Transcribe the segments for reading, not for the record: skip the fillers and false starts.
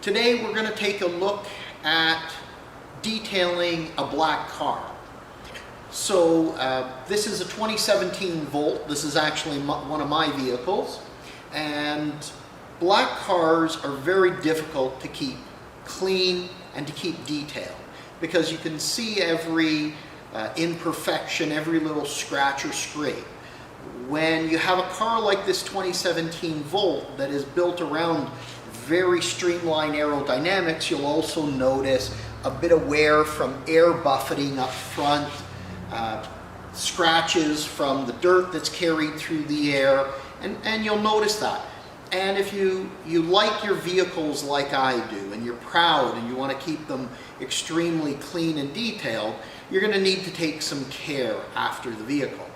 Today we're going to take a look at detailing a black car. So this is a 2017 Volt. This is actually one of my vehicles, and black cars are very difficult to keep clean and to keep detailed because you can see every imperfection, every little scratch or scrape. When you have a car like this 2017 Volt that is built around very streamlined aerodynamics, you'll also notice a bit of wear from air buffeting up front, scratches from the dirt that's carried through the air, and you'll notice that. And if you like your vehicles like I do, and you're proud and you want to keep them extremely clean and detailed, you're going to need to take some care after the vehicle.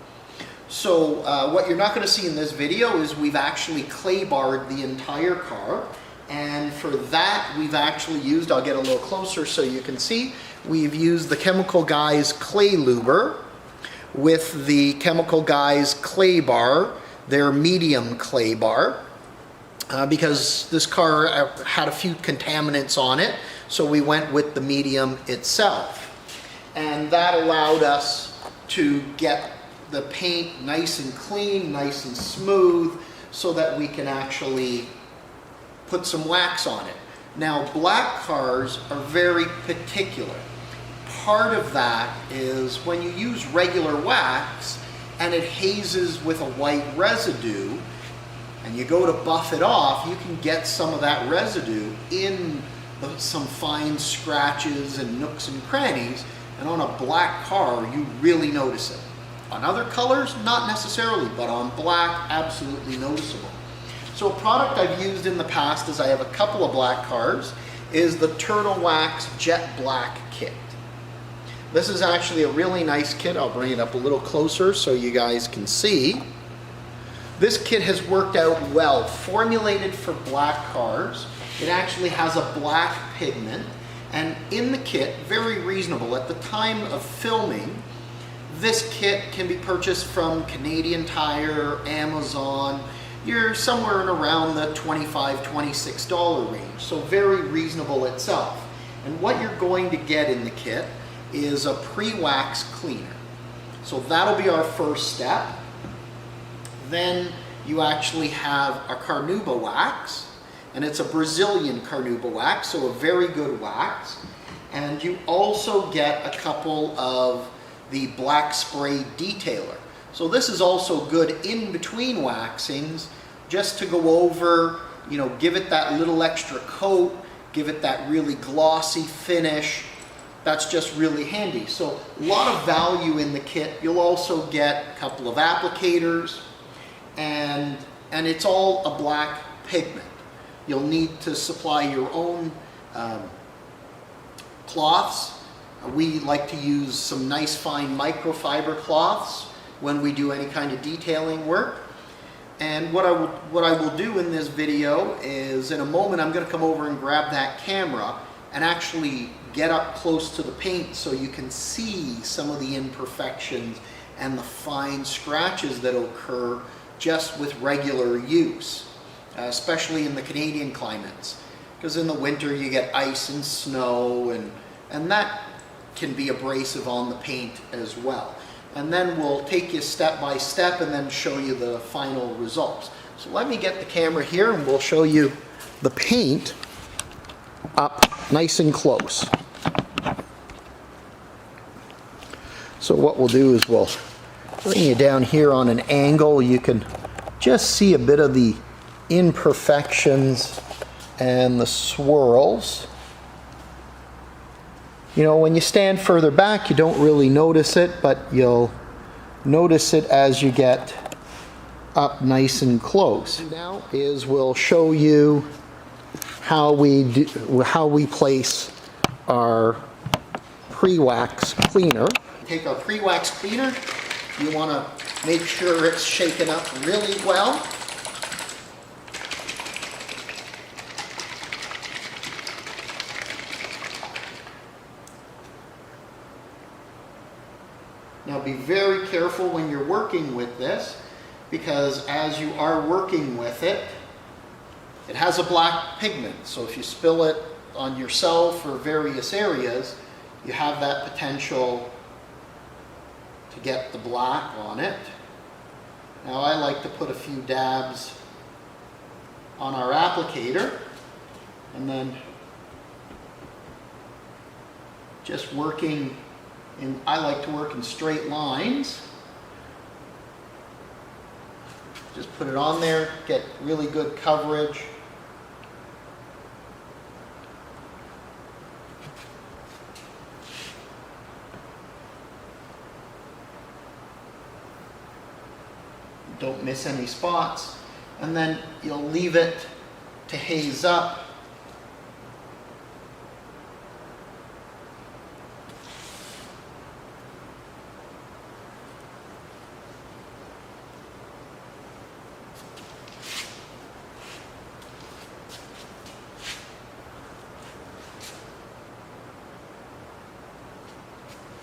So what you're not going to see in this video is we've actually clay barred the entire car. And for that, we've actually used, I'll get a little closer so you can see, we've used the Chemical Guys Clay Luber with the Chemical Guys Clay Bar, their medium clay bar, because this car had a few contaminants on it, so we went with the medium itself. And that allowed us to get the paint nice and clean, nice and smooth, so that we can actually put some wax on it. Now, black cars are very particular. Part of that is when you use regular wax and it hazes with a white residue and you go to buff it off, you can get some of that residue in some fine scratches and nooks and crannies, and on a black car you really notice it. On other colors, not necessarily, but on black, absolutely noticeable. So a product I've used in the past, as I have a couple of black cars, is the Turtle Wax Jet Black Kit. This is actually a really nice kit. I'll bring it up a little closer so you guys can see. This kit has worked out well. Formulated for black cars, it actually has a black pigment, and in the kit, very reasonable. At the time of filming, this kit can be purchased from Canadian Tire, Amazon. You're somewhere in around the $25, $26 range, so very reasonable itself. And what you're going to get in the kit is a pre-wax cleaner. So that'll be our first step. Then you actually have a Carnuba wax, and it's a Brazilian Carnuba wax, so a very good wax. And you also get a couple of the black spray detailer. So this is also good in between waxings, just to go over, give it that little extra coat, give it that really glossy finish. That's just really handy. So a lot of value in the kit. You'll also get a couple of applicators, and it's all a black pigment. You'll need to supply your own cloths. We like to use some nice fine microfiber cloths when we do any kind of detailing work. And what I will do in this video is, in a moment, I'm going to come over and grab that camera and actually get up close to the paint so you can see some of the imperfections and the fine scratches that occur just with regular use, especially in the Canadian climates, because in the winter you get ice and snow, and that can be abrasive on the paint as well. And then we'll take you step by step and then show you the final results. So let me get the camera here and we'll show you the paint up nice and close. So what we'll do is we'll bring you down here on an angle. You can just see a bit of the imperfections and the swirls. When you stand further back, you don't really notice it, but you'll notice it as you get up nice and close. Now we'll show you how we place our pre-wax cleaner. Take our pre-wax cleaner. You want to make sure it's shaken up really well. Now be very careful when you're working with this, because as you are working with it, it has a black pigment, so if you spill it on yourself or various areas, you have that potential to get the black on it. Now I like to put a few dabs on our applicator, and then just working in, I like to work in straight lines. Just put it on there, get really good coverage. Don't miss any spots, and then you'll leave it to haze up.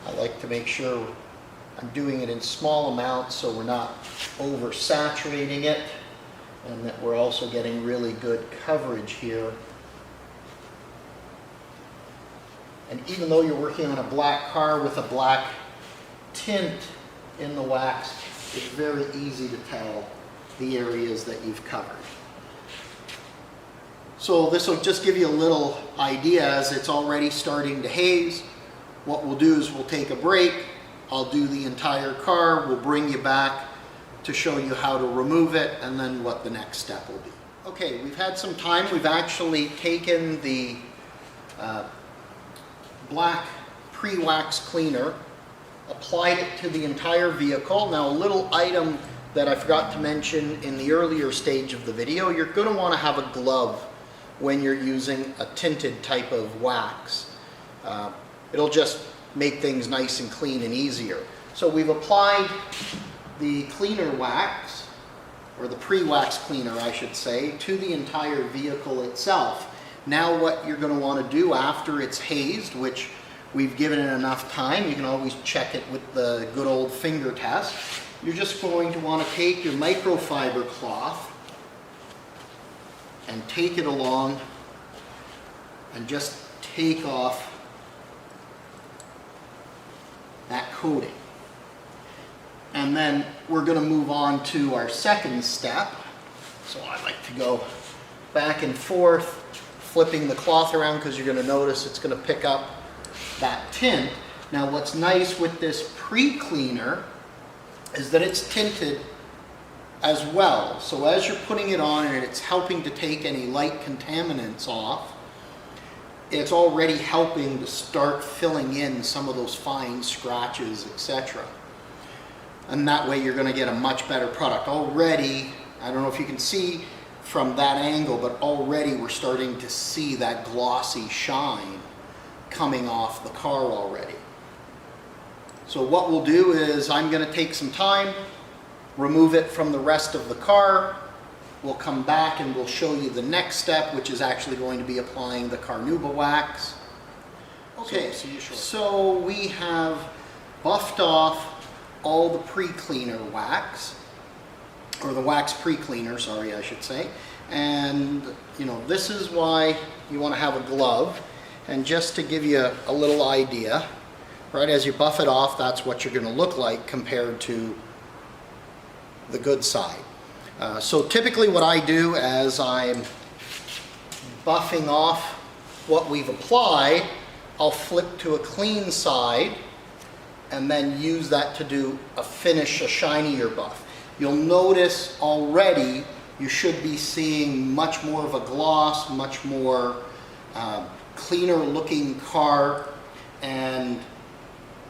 I like to make sure I'm doing it in small amounts so we're not oversaturating it, and that we're also getting really good coverage here. And even though you're working on a black car with a black tint in the wax, it's very easy to tell the areas that you've covered. So this will just give you a little idea as it's already starting to haze. What we'll do is we'll take a break. I'll do the entire car. We'll bring you back to show you how to remove it and then what the next step will be. Okay, we've had some time. We've actually taken the black pre-wax cleaner, applied it to the entire vehicle. Now, a little item that I forgot to mention in the earlier stage of the video, you're going to want to have a glove when you're using a tinted type of wax. It'll just make things nice and clean and easier. So we've applied the cleaner wax, or the pre-wax cleaner I should say, to the entire vehicle itself. Now what you're going to want to do after it's hazed, which we've given it enough time, you can always check it with the good old finger test. You're just going to want to take your microfiber cloth and take it along and just take off that coating. And then we're going to move on to our second step. So I like to go back and forth, flipping the cloth around, because you're going to notice it's going to pick up that tint. Now what's nice with this pre-cleaner is that it's tinted as well. So as you're putting it on and it's helping to take any light contaminants off, it's already helping to start filling in some of those fine scratches, etc. And that way you're going to get a much better product. Already, I don't know if you can see from that angle, but already we're starting to see that glossy shine coming off the car already. So what we'll do is I'm going to take some time, remove it from the rest of the car. We'll come back and we'll show you the next step, which is actually going to be applying the Carnuba wax. Okay, so we have buffed off all the pre-cleaner wax, or the wax pre-cleaner, sorry, I should say. And, you know, this is why you want to have a glove. And just to give you a little idea, right, as you buff it off, that's what you're going to look like compared to the good side. So typically what I do as I'm buffing off what we've applied, I'll flip to a clean side and then use that to do a finish, a shinier buff. You'll notice already you should be seeing much more of a gloss, much more cleaner looking car, and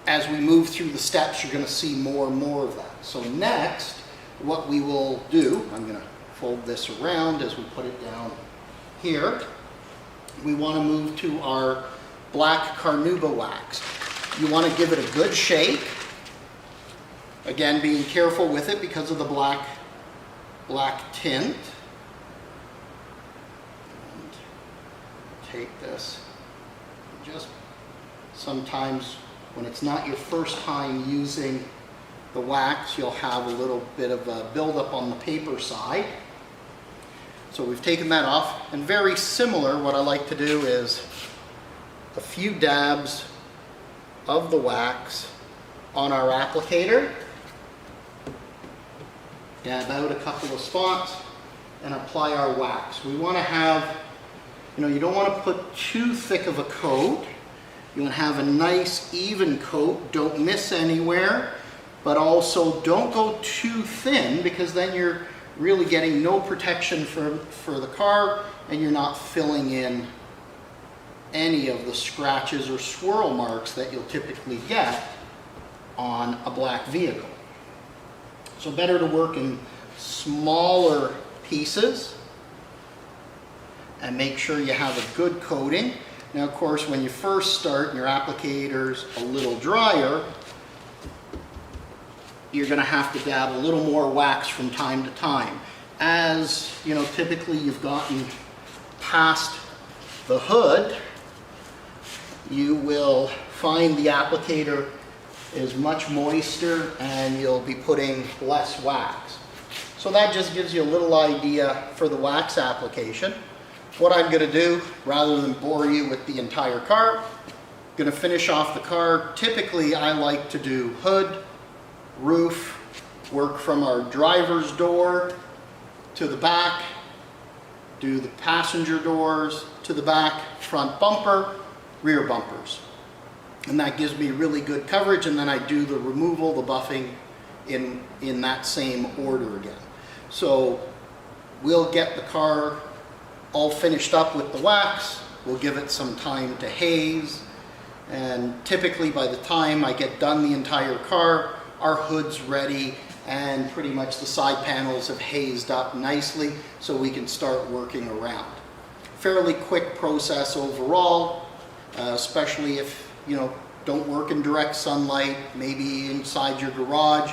as we move through the steps you're going to see more and more of that. So next, what we will do, I'm going to fold this around as we put it down here. We want to move to our black Carnuba wax. You want to give it a good shake. Again, being careful with it because of the black tint. And take this. Just sometimes when it's not your first time using the wax, you'll have a little bit of a buildup on the paper side. So we've taken that off, and very similar, what I like to do is a few dabs of the wax on our applicator, dab out a couple of spots, and apply our wax. We want to have, you don't want to put too thick of a coat. You want to have a nice even coat, don't miss anywhere, but also don't go too thin, because then you're really getting no protection for the car, and you're not filling in any of the scratches or swirl marks that you'll typically get on a black vehicle. So better to work in smaller pieces and make sure you have a good coating. Now, of course, when you first start and your applicator's a little drier, you're going to have to dab a little more wax from time to time. As typically you've gotten past the hood, you will find the applicator is much moister and you'll be putting less wax. So that just gives you a little idea for the wax application. What I'm going to do, rather than bore you with the entire car, I'm going to finish off the car. Typically I like to do hood, roof, work from our driver's door to the back, do the passenger doors to the back, front bumper, rear bumpers. And that gives me really good coverage, and then I do the removal, the buffing in that same order again. So we'll get the car all finished up with the wax, we'll give it some time to haze, and typically by the time I get done the entire car, our hood's ready and pretty much the side panels have hazed up nicely, so we can start working around. Fairly quick process overall, especially if don't work in direct sunlight, maybe inside your garage.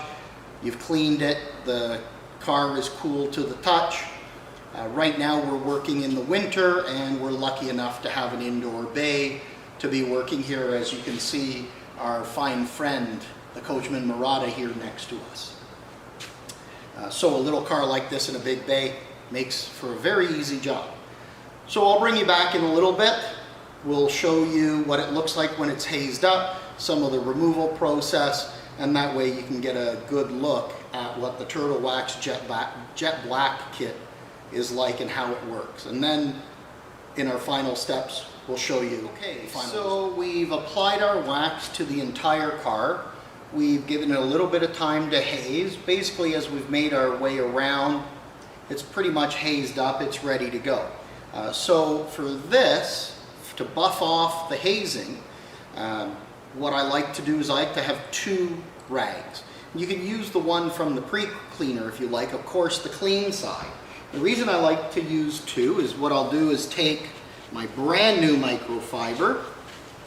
You've cleaned it, the car is cool to the touch. Right now we're working in the winter, and we're lucky enough to have an indoor bay to be working here. As you can see, our fine friend, the Coachman Murata, here next to us. So a little car like this in a big bay makes for a very easy job. So I'll bring you back in a little bit. We'll show you what it looks like when it's hazed up, some of the removal process, and that way you can get a good look at what the Turtle Wax Jet Black kit is like and how it works. And then in our final steps, we'll show you. Okay, so we've applied our wax to the entire car. We've given it a little bit of time to haze. Basically, as we've made our way around, it's pretty much hazed up, it's ready to go. So for this, to buff off the hazing, what I like to do is I like to have two rags. You can use the one from the pre-cleaner if you like, of course the clean side. The reason I like to use two is what I'll do is take my brand new microfiber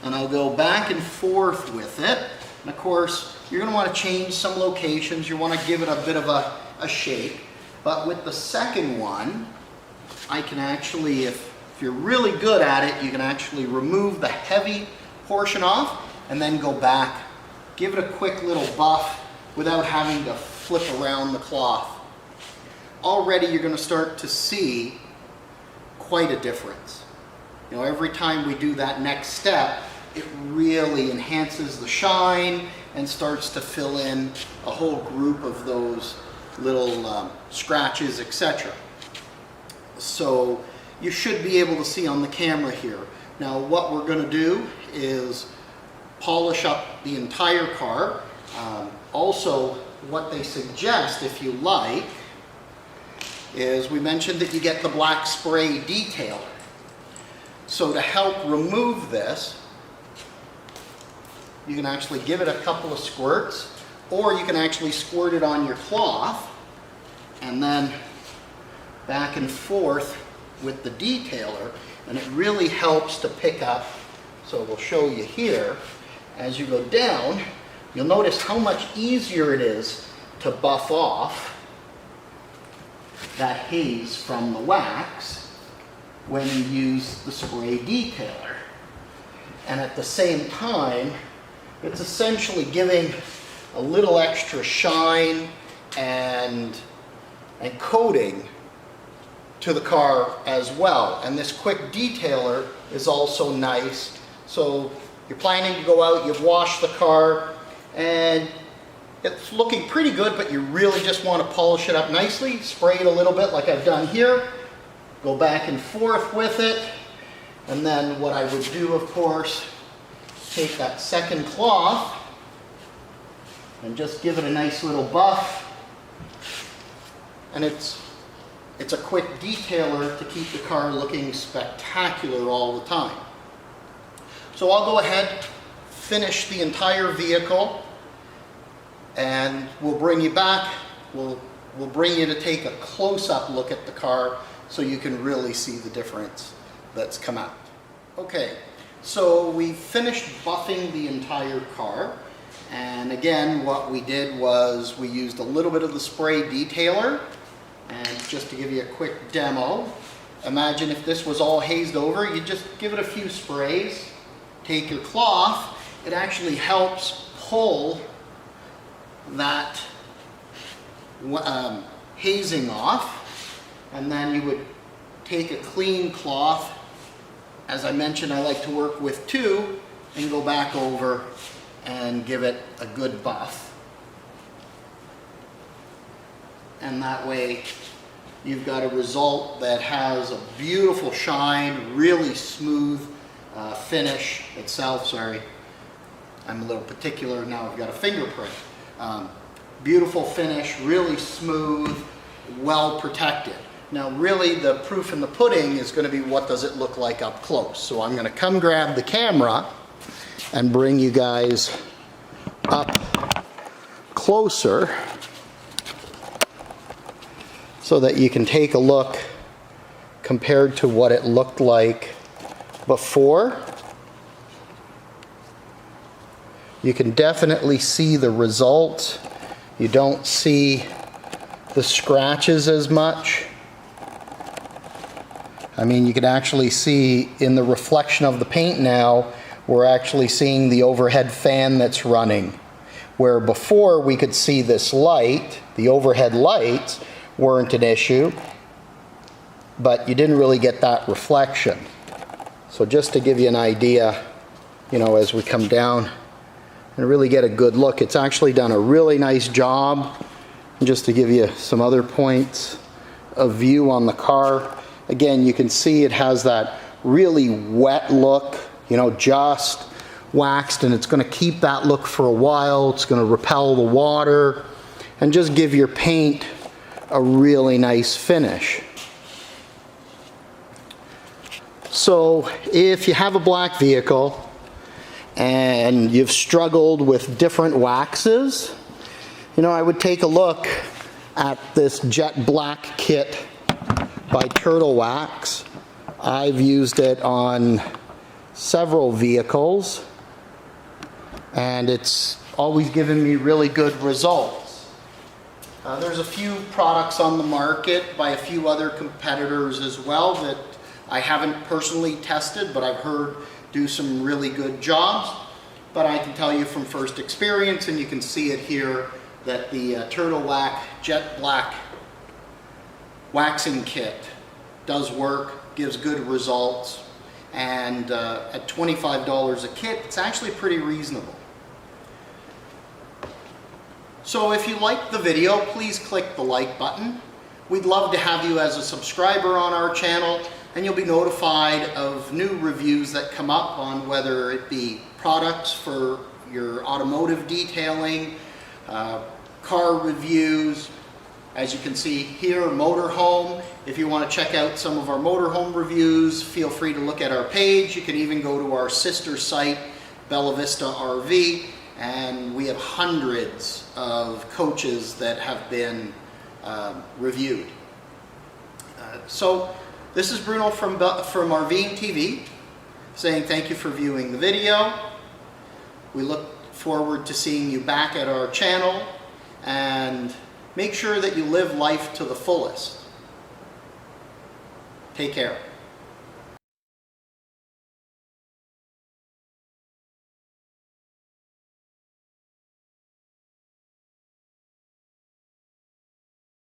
and I'll go back and forth with it. And of course, you're going to want to change some locations. You want to give it a bit of a shake. But with the second one, I can actually, if you're really good at it, you can actually remove the heavy portion off and then go back, give it a quick little buff without having to flip around the cloth. Already you're going to start to see quite a difference. Every time we do that next step, it really enhances the shine and starts to fill in a whole group of those little scratches, etc. So you should be able to see on the camera here. Now what we're going to do is polish up the entire car. Also, what they suggest, if you like, is we mentioned that you get the black spray detailer. So to help remove this, you can actually give it a couple of squirts, or you can actually squirt it on your cloth and then back and forth with the detailer, and it really helps to pick up. So we'll show you here. As you go down, you'll notice how much easier it is to buff off that haze from the wax when you use the spray detailer. And at the same time, it's essentially giving a little extra shine and coating to the car as well. And this quick detailer is also nice. So you're planning to go out, you've washed the car, and it's looking pretty good, but you really just want to polish it up nicely. Spray it a little bit like I've done here. Go back and forth with it. And then what I would do, of course, take that second cloth and just give it a nice little buff. And it's a quick detailer to keep the car looking spectacular all the time. So I'll go ahead, finish the entire vehicle, and we'll bring you back. We'll bring you to take a close-up look at the car so you can really see the difference that's come out. Okay, so we finished buffing the entire car, and again what we did was we used a little bit of the spray detailer. And just to give you a quick demo, imagine if this was all hazed over, you just give it a few sprays, take your cloth, it actually helps pull that hazing off, and then you would take a clean cloth. As I mentioned, I like to work with two, and go back over and give it a good buff. And that way you've got a result that has a beautiful shine, really smooth finish itself. Sorry, I'm a little particular now, I've got a fingerprint. Beautiful finish, really smooth, well protected. Now really the proof in the pudding is going to be what does it look like up close. So I'm going to come grab the camera and bring you guys up closer so that you can take a look compared to what it looked like before. You can definitely see the result. You don't see the scratches as much. I mean, you can actually see in the reflection of the paint now, we're actually seeing the overhead fan that's running. Where before we could see this light, the overhead lights, weren't an issue, but you didn't really get that reflection. So just to give you an idea, you know, as we come down and really get a good look, it's actually done a really nice job. And just to give you some other points of view on the car, again, you can see it has that really wet look, you know, just waxed, and it's going to keep that look for a while. It's going to repel the water and just give your paint a really nice finish. So if you have a black vehicle and you've struggled with different waxes, you know, I would take a look at this jet black kit by Turtle Wax. I've used it on several vehicles and it's always given me really good results. There's a few products on the market by a few other competitors as well that I haven't personally tested, but I've heard do some really good jobs. But I can tell you from first experience, and you can see it here, that the Turtle Wax Jet Black waxing kit does work, gives good results, and at $25 a kit, it's actually pretty reasonable. So if you liked the video, please click the like button. We'd love to have you as a subscriber on our channel, and you'll be notified of new reviews that come up on whether it be products for your automotive detailing, car reviews. As you can see here, motorhome. If you want to check out some of our motorhome reviews, feel free to look at our page. You can even go to our sister site, Bella Vista RV, and we have hundreds of coaches that have been reviewed. So this is Bruno from RVing TV saying thank you for viewing the video. We look forward to seeing you back at our channel, and make sure that you live life to the fullest. Take care.